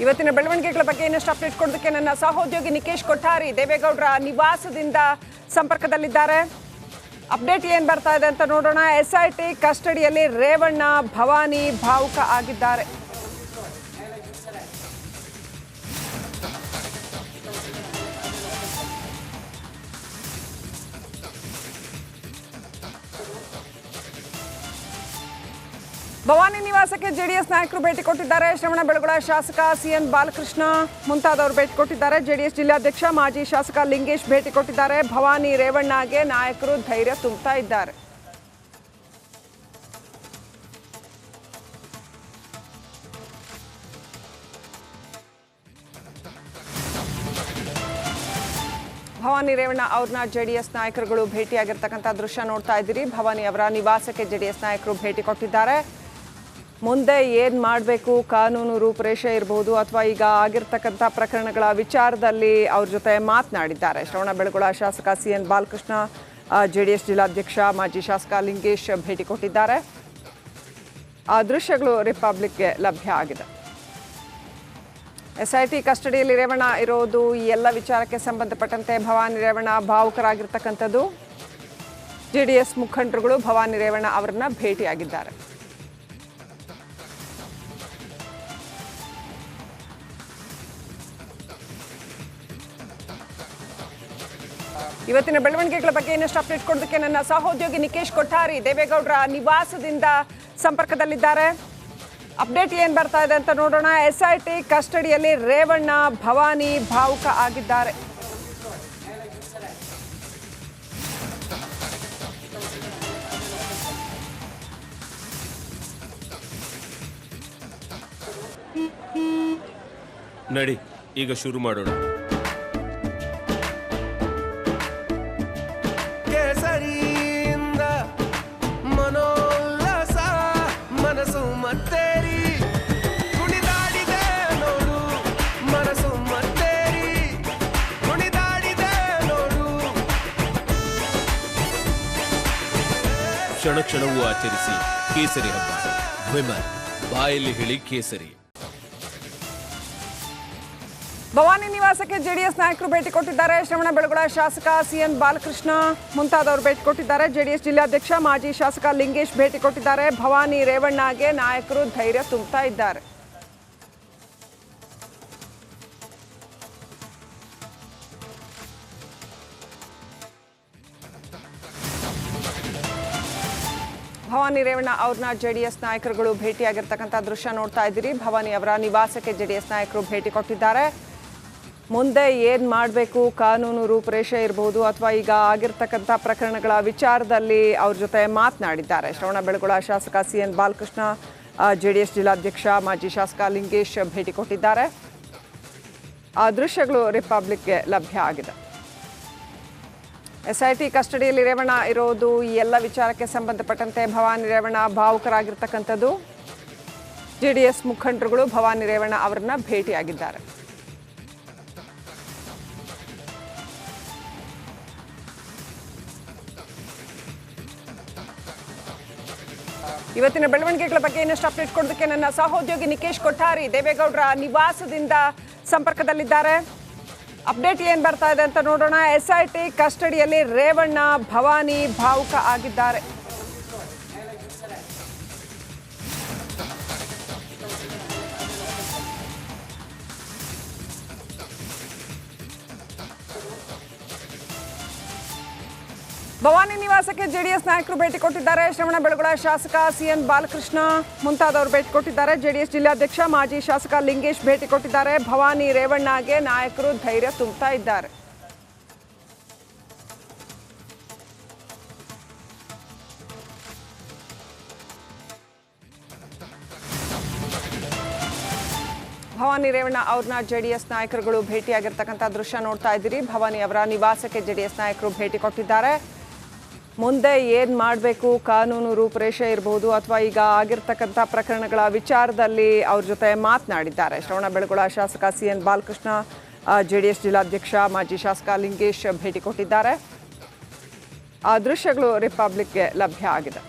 ಇವತ್ತಿನ ಬೆಳವಣಿಗೆಗಳ ಬಗ್ಗೆ ಇನ್ನಷ್ಟು ಅಪ್ಡೇಟ್ ಕೊಡೋದಕ್ಕೆ ನನ್ನ ಸಹೋದ್ಯೋಗಿ ನಿಕೇಶ್ ಕೊಠಾರಿ ದೇವೇಗೌಡರ ನಿವಾಸದಿಂದ ಸಂಪರ್ಕದಲ್ಲಿದ್ದಾರೆ. ಅಪ್ಡೇಟ್ ಏನು ಬರ್ತಾ ಇದೆ ಅಂತ ನೋಡೋಣ. SIT ಕಸ್ಟಡಿಯಲ್ಲಿ ರೇವಣ್ಣ, ಭವಾನಿ ಭಾವುಕ ಆಗಿದ್ದಾರೆ. ಭವಾನಿ ನಿವಾಸಕ್ಕೆ ಜೆಡಿಎಸ್ ನಾಯಕರು ಭೇಟಿ ಕೊಟ್ಟಿದ್ದಾರೆ. ಶ್ರವಣಬೆಳಗೊಳ ಶಾಸಕ CN ಬಾಲಕೃಷ್ಣ ಮುಂತಾದವರು ಭೇಟಿ ಕೊಟ್ಟಿದ್ದಾರೆ. ಜೆಡಿಎಸ್ ಜಿಲ್ಲಾಧ್ಯಕ್ಷ ಮಾಜಿ ಶಾಸಕ ಲಿಂಗೇಶ್ ಭೇಟಿ ಕೊಟ್ಟಿದ್ದಾರೆ. ಭವಾನಿ, ರೇವಣ್ಣಗೆ ನಾಯಕರು ಧೈರ್ಯ ತುಂಬುತ್ತಾ ಇದ್ದಾರೆ. ಭವಾನಿ, ರೇವಣ್ಣ ಅವ್ರನ್ನ ಜೆಡಿಎಸ್ ನಾಯಕರುಗಳು ಭೇಟಿಯಾಗಿರ್ತಕ್ಕಂಥ ದೃಶ್ಯ ನೋಡ್ತಾ ಇದ್ದೀರಿ. ಭವಾನಿ ಅವರ ನಿವಾಸಕ್ಕೆ ಜೆಡಿಎಸ್ ನಾಯಕರು ಭೇಟಿ ಕೊಟ್ಟಿದ್ದಾರೆ. ಮುಂದೆ ಏನು ಮಾಡಬೇಕು, ಕಾನೂನು ರೂಪುರೇಷೆ ಇರಬಹುದು ಅಥವಾ ಈಗ ಆಗಿರ್ತಕ್ಕಂಥ ಪ್ರಕರಣಗಳ ವಿಚಾರದಲ್ಲಿ ಅವ್ರ ಜೊತೆ ಮಾತನಾಡಿದ್ದಾರೆ. ಶ್ರವಣಬೆಳಗೊಳ ಶಾಸಕ CN ಬಾಲಕೃಷ್ಣ, ಜೆಡಿಎಸ್ ಜಿಲ್ಲಾಧ್ಯಕ್ಷ ಮಾಜಿ ಶಾಸಕ ಲಿಂಗೇಶ್ ಭೇಟಿ ಕೊಟ್ಟಿದ್ದಾರೆ. ಆ ದೃಶ್ಯಗಳು ರಿಪಬ್ಲಿಕ್ಗೆ ಲಭ್ಯ ಆಗಿದೆ. SIT ಕಸ್ಟಡಿಯಲ್ಲಿ ರೇವಣ್ಣ ಇರೋದು ಈ ಎಲ್ಲ ವಿಚಾರಕ್ಕೆ ಸಂಬಂಧಪಟ್ಟಂತೆ ಭವಾನಿ, ರೇವಣ್ಣ ಭಾವುಕರಾಗಿರ್ತಕ್ಕಂಥದ್ದು. ಜೆಡಿಎಸ್ ಮುಖಂಡರುಗಳು ಭವಾನಿ, ರೇವಣ್ಣ ಅವರನ್ನ ಭೇಟಿಯಾಗಿದ್ದಾರೆ. ಇವತ್ತಿನ ಬೆಳವಣಿಗೆಗಳ ಬಗ್ಗೆ ಇನ್ನಷ್ಟು ಅಪ್ಡೇಟ್ ಕೊಡೋದಕ್ಕೆ ನನ್ನ ಸಹೋದ್ಯೋಗಿ ನಿಕೇಶ್ ಕೊಠಾರಿ ದೇವೇಗೌಡರ ನಿವಾಸದಿಂದ ಸಂಪರ್ಕದಲ್ಲಿದ್ದಾರೆ. ಅಪ್ಡೇಟ್ ಏನು ಬರ್ತಾ ಇದೆ ಅಂತ ನೋಡೋಣ. SIT ಕಸ್ಟಡಿಯಲ್ಲಿ ರೇವಣ್ಣ, ಭವಾನಿ ಭಾವುಕ ಆಗಿದ್ದಾರೆ. ನಡಿ, ಈಗ ಶುರು ಮಾಡೋಣ. ಕ್ಷಣ ಕ್ಷಣವೂ ಆಚರಿಸಿ ಕೇಸರಿ ಹಬ್ಬ. ವಿಮಲ್, ಬಾಯಲ್ಲಿ ಹೇಳಿ ಕೇಸರಿ. ಭವಾನಿ ನಿವಾಸಕ್ಕೆ ಜೆಡಿಎಸ್ ನಾಯಕರು ಭೇಟಿ ಕೊಟ್ಟಿದ್ದಾರೆ. ಶ್ರವಣಬೆಳಗೊಳ ಶಾಸಕ CN ಬಾಲಕೃಷ್ಣ ಮುಂತಾದವರು ಭೇಟಿ ಕೊಟ್ಟಿದ್ದಾರೆ. ಜೆಡಿಎಸ್ ಜಿಲ್ಲಾಧ್ಯಕ್ಷ ಮಾಜಿ ಶಾಸಕ ಲಿಂಗೇಶ್ ಭೇಟಿ ಕೊಟ್ಟಿದ್ದಾರೆ. ಭವಾನಿ, ರೇವಣ್ಣಗೆ ನಾಯಕರು ಧೈರ್ಯ ತುಂಬುತ್ತಾ ಇದ್ದಾರೆ. ಭವಾನಿ, ರೇವಣ್ಣ ಅವ್ರನ್ನ ಜೆಡಿಎಸ್ ನಾಯಕರುಗಳು ಭೇಟಿಯಾಗಿರ್ತಕ್ಕಂಥ ದೃಶ್ಯ ನೋಡ್ತಾ ಇದ್ದೀರಿ. ಭವಾನಿ ಅವರ ನಿವಾಸಕ್ಕೆ ಜೆಡಿಎಸ್ ನಾಯಕರು ಭೇಟಿ ಕೊಟ್ಟಿದ್ದಾರೆ. ಮುಂದೆ ಏನು ಮಾಡಬೇಕು, ಕಾನೂನು ರೂಪುರೇಷೆ ಇರಬಹುದು ಅಥವಾ ಈಗ ಆಗಿರ್ತಕ್ಕಂಥ ಪ್ರಕರಣಗಳ ವಿಚಾರದಲ್ಲಿ ಅವ್ರ ಜೊತೆ ಮಾತನಾಡಿದ್ದಾರೆ. ಶ್ರವಣಬೆಳಗೊಳ ಶಾಸಕ CN ಬಾಲಕೃಷ್ಣ, ಜೆಡಿಎಸ್ ಜಿಲ್ಲಾಧ್ಯಕ್ಷ ಮಾಜಿ ಶಾಸಕ ಲಿಂಗೇಶ್ ಭೇಟಿ ಕೊಟ್ಟಿದ್ದಾರೆ. ಆ ದೃಶ್ಯಗಳು ರಿಪಬ್ಲಿಕ್ಗೆ ಲಭ್ಯ ಆಗಿದೆ. SIT ಕಸ್ಟಡಿಯಲ್ಲಿ ರೇವಣ್ಣ ಇರೋದು ಈ ಎಲ್ಲ ವಿಚಾರಕ್ಕೆ ಸಂಬಂಧಪಟ್ಟಂತೆ ಭವಾನಿ, ರೇವಣ್ಣ ಭಾವುಕರಾಗಿರ್ತಕ್ಕಂಥದ್ದು. ಜೆಡಿಎಸ್ ಮುಖಂಡರುಗಳು ಭವಾನಿ, ರೇವಣ್ಣ ಅವರನ್ನ ಭೇಟಿಯಾಗಿದ್ದಾರೆ. ಇವತ್ತಿನ ಬೆಳವಣಿಗೆಗಳ ಬಗ್ಗೆ ಇನ್ನಷ್ಟು ಅಪ್ಡೇಟ್ ಕೊಡೋದಕ್ಕೆ ನನ್ನ ಸಹೋದ್ಯೋಗಿ ನಿಕೇಶ್ ಕೊಠಾರಿ ದೇವೇಗೌಡರ ನಿವಾಸದಿಂದ ಸಂಪರ್ಕದಲ್ಲಿದ್ದಾರೆ. ಅಪ್ಡೇಟ್ ಏನು ಬರ್ತಾ ಇದೆ ಅಂತ ನೋಡೋಣ. SIT ಕಸ್ಟಡಿಯಲ್ಲಿ ರೇವಣ್ಣ, ಭವಾನಿ ಭಾವುಕ ಆಗಿದ್ದಾರೆ. ಭವಾನಿ ನಿವಾಸಕ್ಕೆ ಜೆಡಿಎಸ್ ನಾಯಕರು ಭೇಟಿ ಕೊಟ್ಟಿದ್ದಾರೆ. ಶ್ರವಣಬೆಳಗೊಳ ಶಾಸಕ CN ಬಾಲಕೃಷ್ಣ ಮುಂತಾದವರು ಭೇಟಿ ಕೊಟ್ಟಿದ್ದಾರೆ. ಜೆಡಿಎಸ್ ಜಿಲ್ಲಾಧ್ಯಕ್ಷ ಮಾಜಿ ಶಾಸಕ ಲಿಂಗೇಶ್ ಭೇಟಿ ಕೊಟ್ಟಿದ್ದಾರೆ. ಭವಾನಿ, ರೇವಣ್ಣಗೆ ನಾಯಕರು ಧೈರ್ಯ ತುಂಬುತ್ತಾ ಇದ್ದಾರೆ. ಭವಾನಿ, ರೇವಣ್ಣ ಅವ್ರನ್ನ ಜೆಡಿಎಸ್ ನಾಯಕರುಗಳು ಭೇಟಿಯಾಗಿರ್ತಕ್ಕಂಥ ದೃಶ್ಯ ನೋಡ್ತಾ ಇದ್ದೀರಿ. ಭವಾನಿ ಅವರ ನಿವಾಸಕ್ಕೆ ಜೆಡಿಎಸ್ ನಾಯಕರು ಭೇಟಿ ಕೊಟ್ಟಿದ್ದಾರೆ. ಮುಂದೆ ಏನು ಮಾಡಬೇಕು, ಕಾನೂನು ರೂಪುರೇಷೆ ಇರಬಹುದು ಅಥವಾ ಈಗ ಆಗಿರ್ತಕ್ಕಂಥ ಪ್ರಕರಣಗಳ ವಿಚಾರದಲ್ಲಿ ಅವ್ರ ಜೊತೆ ಮಾತನಾಡಿದ್ದಾರೆ. ಶ್ರವಣಬೆಳಗೊಳ ಶಾಸಕ CN ಬಾಲಕೃಷ್ಣ, ಜೆಡಿಎಸ್ ಜಿಲ್ಲಾಧ್ಯಕ್ಷ ಮಾಜಿ ಶಾಸಕ ಲಿಂಗೇಶ್ ಭೇಟಿ ಕೊಟ್ಟಿದ್ದಾರೆ. ಆ ದೃಶ್ಯಗಳು ರಿಪಬ್ಲಿಕ್ಗೆ ಲಭ್ಯ ಆಗಿದೆ.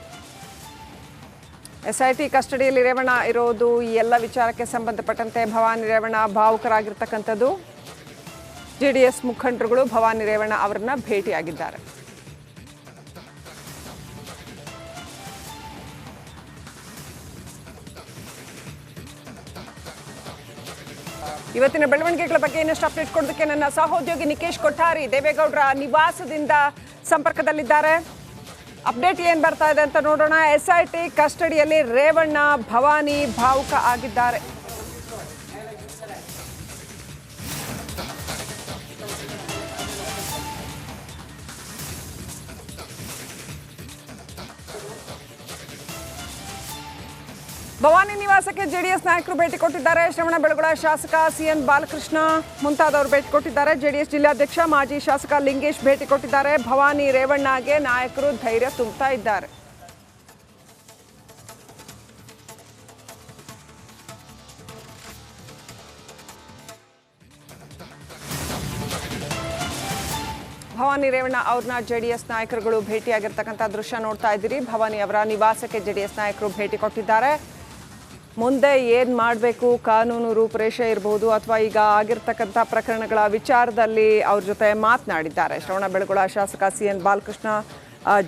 SIT ಕಸ್ಟಡಿಯಲ್ಲಿ ರೇವಣ್ಣ ಇರೋದು ಈ ಎಲ್ಲ ವಿಚಾರಕ್ಕೆ ಸಂಬಂಧಪಟ್ಟಂತೆ ಭವಾನಿ ರೇವಣ್ಣ ಭಾವುಕರಾಗಿರ್ತಕ್ಕಂಥದ್ದು. JDS ಮುಖಂಡರುಗಳು ಭವಾನಿ ರೇವಣ್ಣ ಅವರನ್ನ ಭೇಟಿಯಾಗಿದ್ದಾರೆ. ಇವತ್ತಿನ ಬೆಳವಣಿಗೆಗಳ ಬಗ್ಗೆ ಇನ್ನಷ್ಟು ಅಪ್ಡೇಟ್ ಕೊಡೋದಕ್ಕೆ ನನ್ನ ಸಹೋದ್ಯೋಗಿ ನಿಕೇಶ್ ಕೊಠಾರಿ ದೇವೇಗೌಡರ ನಿವಾಸದಿಂದ ಸಂಪರ್ಕದಲ್ಲಿದ್ದಾರೆ. ಅಪ್ಡೇಟ್ ಏನು ಬರ್ತಾ ಇದೆ ಅಂತ ನೋಡೋಣ. SIT ಕಸ್ಟಡಿಯಲ್ಲಿ ರೇವಣ್ಣ ಭವಾನಿ ಭಾವುಕ ಆಗಿದ್ದಾರೆ. ಭವಾನಿ ನಿವಾಸಕ್ಕೆ JDS ನಾಯಕರು ಭೇಟಿ ಕೊಟ್ಟಿದ್ದಾರೆ. ಶ್ರವಣಬೆಳಗೊಳ ಶಾಸಕ CN ಬಾಲಕೃಷ್ಣ ಮುಂತಾದವರು ಭೇಟಿ ಕೊಟ್ಟಿದ್ದಾರೆ. JDS ಜಿಲ್ಲಾಧ್ಯಕ್ಷ ಮಾಜಿ ಶಾಸಕ ಲಿಂಗೇಶ್ ಭೇಟಿ ಕೊಟ್ಟಿದ್ದಾರೆ. ಭವಾನಿ ರೇವಣ್ಣಗೆ ನಾಯಕರು ಧೈರ್ಯ ತುಂಬುತ್ತಾ ಇದ್ದಾರೆ. ಭವಾನಿ ರೇವಣ್ಣ ಅವ್ರನ್ನ JDS ನಾಯಕರುಗಳು ಭೇಟಿಯಾಗಿರ್ತಕ್ಕಂಥ ದೃಶ್ಯ ನೋಡ್ತಾ ಇದ್ದೀರಿ. ಭವಾನಿ ಅವರ ನಿವಾಸಕ್ಕೆ JDS ನಾಯಕರು ಭೇಟಿ ಕೊಟ್ಟಿದ್ದಾರೆ. ಮುಂದೆ ಏನು ಮಾಡಬೇಕು, ಕಾನೂನು ರೂಪುರೇಷೆ ಇರಬಹುದು ಅಥವಾ ಈಗ ಆಗಿರ್ತಕ್ಕಂಥ ಪ್ರಕರಣಗಳ ವಿಚಾರದಲ್ಲಿ ಅವ್ರ ಜೊತೆ ಮಾತನಾಡಿದ್ದಾರೆ. ಶ್ರವಣಬೆಳಗೊಳ ಶಾಸಕ CN ಬಾಲಕೃಷ್ಣ,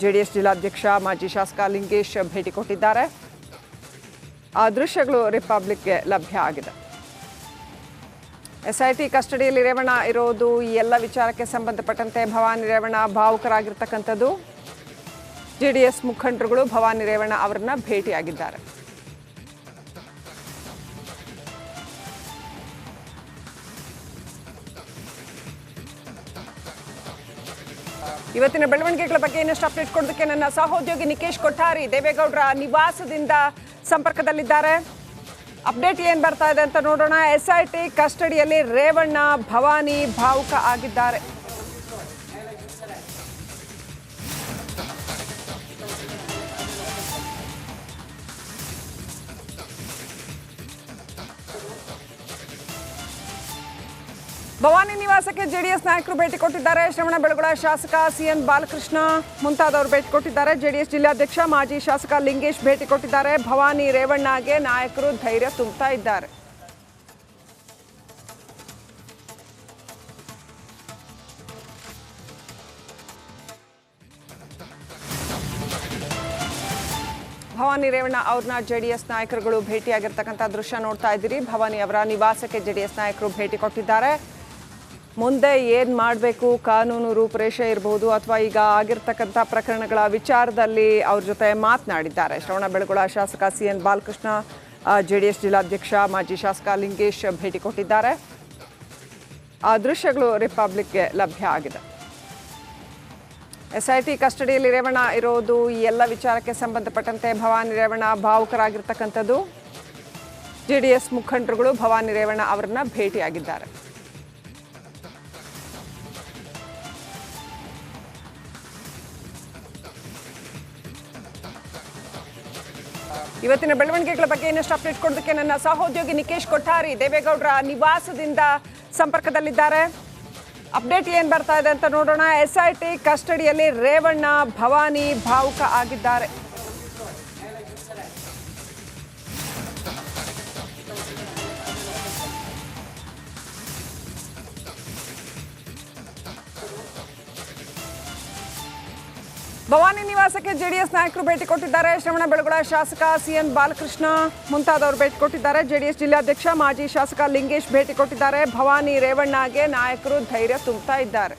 JDS ಜಿಲ್ಲಾಧ್ಯಕ್ಷ ಮಾಜಿ ಶಾಸಕ ಲಿಂಗೇಶ್ ಭೇಟಿ ಕೊಟ್ಟಿದ್ದಾರೆ. ಆ ದೃಶ್ಯಗಳು ರಿಪಬ್ಲಿಕ್ಗೆ ಲಭ್ಯ ಆಗಿದೆ. SIT ಕಸ್ಟಡಿಯಲ್ಲಿ ರೇವಣ್ಣ ಇರೋದು ಈ ಎಲ್ಲ ವಿಚಾರಕ್ಕೆ ಸಂಬಂಧಪಟ್ಟಂತೆ ಭವಾನಿ ರೇವಣ್ಣ ಭಾವುಕರಾಗಿರ್ತಕ್ಕಂಥದ್ದು. JDS ಮುಖಂಡರುಗಳು ಭವಾನಿ ರೇವಣ್ಣ ಅವರನ್ನ ಭೇಟಿಯಾಗಿದ್ದಾರೆ. ಇವತ್ತಿನ ಬೆಳವಣಿಗೆಗಳ ಬಗ್ಗೆ ಇನ್ನಷ್ಟು ಅಪ್ಡೇಟ್ ಕೊಡೋದಕ್ಕೆ ನನ್ನ ಸಹೋದ್ಯೋಗಿ ನಿಕೇಶ್ ಕೊಠಾರಿ ದೇವೇಗೌಡರ ನಿವಾಸದಿಂದ ಸಂಪರ್ಕದಲ್ಲಿದ್ದಾರೆ. ಅಪ್ಡೇಟ್ ಏನು ಬರ್ತಾ ಇದೆ ಅಂತ ನೋಡೋಣ. SIT ಕಸ್ಟಡಿಯಲ್ಲಿ ರೇವಣ್ಣ ಭವಾನಿ ಭಾವುಕ ಆಗಿದ್ದಾರೆ. ಭವಾನಿ ನಿವಾಸಕ್ಕೆ JDS ನಾಯಕರು ಭೇಟಿ ಕೊಟ್ಟಿದ್ದಾರೆ. ಶ್ರವಣಬೆಳಗೊಳ ಶಾಸಕ CN ಬಾಲಕೃಷ್ಣ ಮುಂತಾದವರು ಭೇಟಿ ಕೊಟ್ಟಿದ್ದಾರೆ. JDS ಜಿಲ್ಲಾಧ್ಯಕ್ಷ ಮಾಜಿ ಶಾಸಕ ಲಿಂಗೇಶ್ ಭೇಟಿ ಕೊಟ್ಟಿದ್ದಾರೆ. ಭವಾನಿ ರೇವಣ್ಣಗೆ ನಾಯಕರು ಧೈರ್ಯ ತುಂಬುತ್ತಾ ಇದ್ದಾರೆ. ಭವಾನಿ ರೇವಣ್ಣ ಅವ್ರನ್ನ JDS ನಾಯಕರುಗಳು ಭೇಟಿಯಾಗಿರ್ತಕ್ಕಂಥ ದೃಶ್ಯ ನೋಡ್ತಾ ಇದ್ದೀರಿ. ಭವಾನಿ ಅವರ ನಿವಾಸಕ್ಕೆ JDS ನಾಯಕರು ಭೇಟಿ ಕೊಟ್ಟಿದ್ದಾರೆ. ಮುಂದೆ ಏನು ಮಾಡಬೇಕು, ಕಾನೂನು ರೂಪುರೇಷೆ ಇರಬಹುದು ಅಥವಾ ಈಗ ಆಗಿರ್ತಕ್ಕಂಥ ಪ್ರಕರಣಗಳ ವಿಚಾರದಲ್ಲಿ ಅವ್ರ ಜೊತೆ ಮಾತನಾಡಿದ್ದಾರೆ. ಶ್ರವಣಬೆಳಗೊಳ ಶಾಸಕ CN ಬಾಲಕೃಷ್ಣ, JDS ಜಿಲ್ಲಾಧ್ಯಕ್ಷ ಮಾಜಿ ಶಾಸಕ ಲಿಂಗೇಶ್ ಭೇಟಿ ಕೊಟ್ಟಿದ್ದಾರೆ. ಆ ದೃಶ್ಯಗಳು ರಿಪಬ್ಲಿಕ್ಗೆ ಲಭ್ಯ ಆಗಿದೆ. SIT ಕಸ್ಟಡಿಯಲ್ಲಿ ರೇವಣ್ಣ ಇರೋದು ಈ ಎಲ್ಲ ವಿಚಾರಕ್ಕೆ ಸಂಬಂಧಪಟ್ಟಂತೆ ಭವಾನಿ ರೇವಣ್ಣ ಭಾವುಕರಾಗಿರ್ತಕ್ಕಂಥದ್ದು. JDS ಮುಖಂಡರುಗಳು ಭವಾನಿ ರೇವಣ್ಣ ಅವರನ್ನ ಭೇಟಿಯಾಗಿದ್ದಾರೆ. ಇವತ್ತಿನ ಬೆಳವಣಿಗೆಗಳ ಬಗ್ಗೆ ಇನ್ನಷ್ಟು ಅಪ್ಡೇಟ್ ಕೊಡೋದಕ್ಕೆ ನನ್ನ ಸಹೋದ್ಯೋಗಿ ನಿಕೇಶ್ ಕೊಠಾರಿ ದೇವೇಗೌಡರ ನಿವಾಸದಿಂದ ಸಂಪರ್ಕದಲ್ಲಿದ್ದಾರೆ. ಅಪ್ಡೇಟ್ ಏನು ಬರ್ತಾ ಇದೆ ಅಂತ ನೋಡೋಣ. SIT ಕಸ್ಟಡಿಯಲ್ಲಿ ರೇವಣ್ಣ ಭವಾನಿ ಭಾವುಕ ಆಗಿದ್ದಾರೆ. ಭವಾನಿ ನಿವಾಸಕ್ಕೆ JDS ನಾಯಕರು ಭೇಟಿ ಕೊಟ್ಟಿದ್ದಾರೆ. ಶ್ರವಣಬೆಳಗೊಳ ಶಾಸಕ CN ಬಾಲಕೃಷ್ಣ ಮುಂತಾದವರು ಭೇಟಿ ಕೊಟ್ಟಿದ್ದಾರೆ. JDS ಜಿಲ್ಲಾಧ್ಯಕ್ಷ ಮಾಜಿ ಶಾಸಕ ಲಿಂಗೇಶ್ ಭೇಟಿ ಕೊಟ್ಟಿದ್ದಾರೆ. ಭವಾನಿ ರೇವಣ್ಣಗೆ ನಾಯಕರು ಧೈರ್ಯ ತುಂಬುತ್ತಾ ಇದ್ದಾರೆ.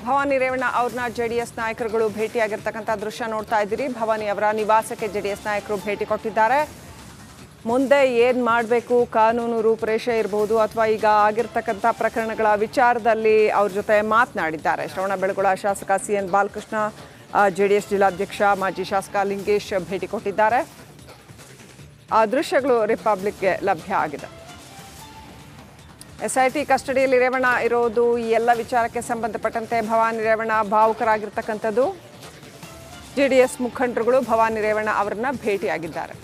ಭವಾನಿ ರೇವಣ್ಣ ಅವ್ರನ್ನ JDS ನಾಯಕರುಗಳು ಭೇಟಿಯಾಗಿರ್ತಕ್ಕಂಥ ದೃಶ್ಯ ನೋಡ್ತಾ ಇದ್ದೀರಿ. ಭವಾನಿ ಅವರ ನಿವಾಸಕ್ಕೆ JDS ನಾಯಕರು ಭೇಟಿ ಕೊಟ್ಟಿದ್ದಾರೆ. ಮುಂದೆ ಏನು ಮಾಡಬೇಕು, ಕಾನೂನು ರೂಪುರೇಷೆ ಇರಬಹುದು ಅಥವಾ ಈಗ ಆಗಿರ್ತಕ್ಕಂಥ ಪ್ರಕರಣಗಳ ವಿಚಾರದಲ್ಲಿ ಅವ್ರ ಜೊತೆ ಮಾತನಾಡಿದ್ದಾರೆ. ಶ್ರವಣಬೆಳಗೊಳ ಶಾಸಕ CN ಬಾಲಕೃಷ್ಣ, JDS ಜಿಲ್ಲಾಧ್ಯಕ್ಷ ಮಾಜಿ ಶಾಸಕ ಲಿಂಗೇಶ್ ಭೇಟಿ ಕೊಟ್ಟಿದ್ದಾರೆ. ಆ ದೃಶ್ಯಗಳು ರಿಪಬ್ಲಿಕ್ಗೆ ಲಭ್ಯ ಆಗಿದೆ. SIT ಕಸ್ಟಡಿಯಲ್ಲಿ ರೇವಣ್ಣ ಇರೋದು ಈ ಎಲ್ಲ ವಿಚಾರಕ್ಕೆ ಸಂಬಂಧಪಟ್ಟಂತೆ ಭವಾನಿ ರೇವಣ್ಣ ಭಾವುಕರಾಗಿರ್ತಕ್ಕಂಥದ್ದು. JDS ಮುಖಂಡರುಗಳು ಭವಾನಿ ರೇವಣ್ಣ ಅವರನ್ನ ಭೇಟಿಯಾಗಿದ್ದಾರೆ.